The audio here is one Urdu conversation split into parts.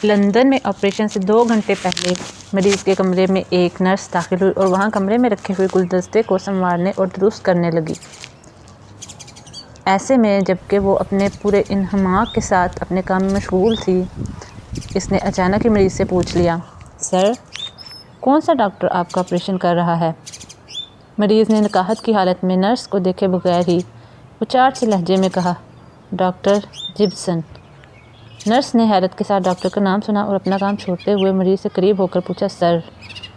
لندن میں آپریشن سے 2 گھنٹے پہلے مریض کے کمرے میں ایک نرس داخل ہوئی اور وہاں کمرے میں رکھے ہوئے گلدستے کو سنوارنے اور درست کرنے لگی۔ ایسے میں جبکہ وہ اپنے پورے انہماک کے ساتھ اپنے کام میں مشغول تھی، اس نے اچانک ہی مریض سے پوچھ لیا، سر، کون سا ڈاکٹر آپ کا آپریشن کر رہا ہے؟ مریض نے نقاہت کی حالت میں نرس کو دیکھے بغیر ہی اچاٹ سے لہجے میں کہا، ڈاکٹر جبسن۔ نرس نے حیرت کے ساتھ ڈاکٹر کا نام سنا اور اپنا کام چھوڑتے ہوئے مریض سے قریب ہو کر پوچھا، سر،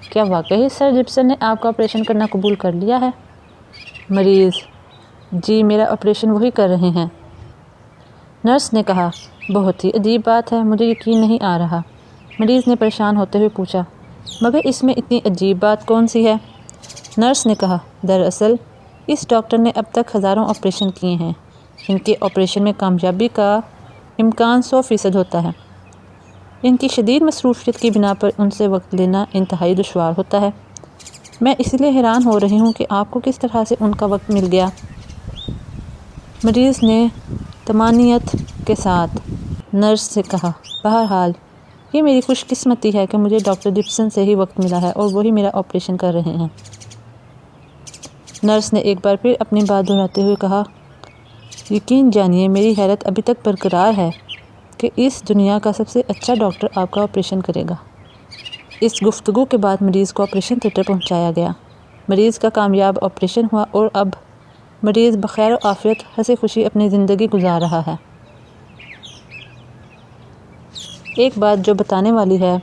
کیا واقعی سر جبسن نے آپ کا آپریشن کرنا قبول کر لیا ہے؟ مریض، جی، میرا آپریشن وہی کر رہے ہیں۔ نرس نے کہا، بہت ہی عجیب بات ہے، مجھے یقین نہیں آ رہا۔ مریض نے پریشان ہوتے ہوئے پوچھا، مگر اس میں اتنی عجیب بات کون سی ہے؟ نرس نے کہا، دراصل اس ڈاکٹر نے اب تک ہزاروں آپریشن کیے ہیں۔ ان کے آپریشن میں کامیابی کا امکان 100% ہوتا ہے۔ ان کی شدید مصروفیت کی بنا پر ان سے وقت لینا انتہائی دشوار ہوتا ہے۔ میں اس لیے حیران ہو رہی ہوں کہ آپ کو کس طرح سے ان کا وقت مل گیا۔ مریض نے طمانینت کے ساتھ نرس سے کہا، بہرحال یہ میری خوش قسمتی ہے کہ مجھے ڈاکٹر جبسن سے ہی وقت ملا ہے اور وہی میرا آپریشن کر رہے ہیں۔ نرس نے ایک بار پھر اپنی بات دہراتے ہوئے کہا، یقین جانیے میری حیرت ابھی تک برقرار ہے کہ اس دنیا کا سب سے اچھا ڈاکٹر آپ کا آپریشن کرے گا۔ اس گفتگو کے بعد مریض کو آپریشن تھیٹر پہنچایا گیا۔ مریض کا کامیاب آپریشن ہوا اور اب مریض بخیر و عافیت ہنسی خوشی اپنی زندگی گزار رہا ہے۔ ایک بات جو بتانے والی ہے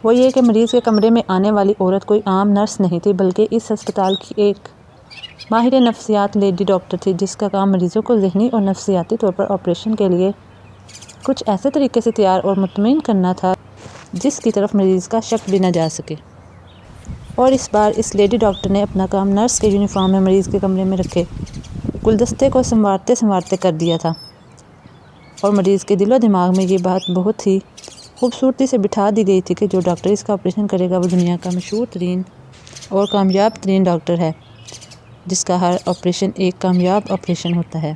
وہ یہ کہ مریض کے کمرے میں آنے والی عورت کوئی عام نرس نہیں تھی بلکہ اس ہسپتال کی ایک ماہر نفسیات لیڈی ڈاکٹر تھی جس کا کام مریضوں کو ذہنی اور نفسیاتی طور پر آپریشن کے لیے کچھ ایسے طریقے سے تیار اور مطمئن کرنا تھا جس کی طرف مریض کا شک بھی نہ جا سکے۔ اور اس بار اس لیڈی ڈاکٹر نے اپنا کام نرس کے یونیفارم میں مریض کے کمرے میں رکھے گلدستے کو سنوارتے کر دیا تھا، اور مریض کے دل و دماغ میں یہ بات بہت ہی خوبصورتی سے بٹھا دی گئی تھی کہ جو ڈاکٹر اس کا آپریشن کرے گا وہ دنیا کا مشہور ترین اور کامیاب ترین ڈاکٹر ہے جس کا ہر آپریشن ایک کامیاب آپریشن ہوتا ہے۔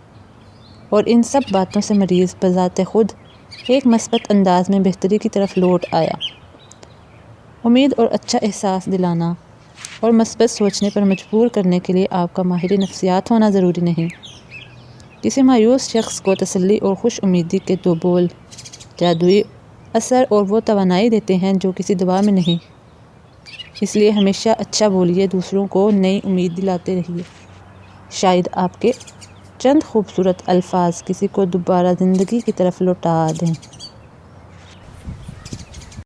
اور ان سب باتوں سے مریض بذات خود ایک مثبت انداز میں بہتری کی طرف لوٹ آیا۔ امید اور اچھا احساس دلانا اور مثبت سوچنے پر مجبور کرنے کے لیے آپ کا ماہر نفسیات ہونا ضروری نہیں۔ کسی مایوس شخص کو تسلی اور خوش امیدی کے 2 بول جادوئی اثر اور وہ توانائی دیتے ہیں جو کسی دوا میں نہیں۔ اس لیے ہمیشہ اچھا بولیے، دوسروں کو نئی امید دلاتے رہیے۔ شاید آپ کے چند خوبصورت الفاظ کسی کو دوبارہ زندگی کی طرف لوٹا دیں۔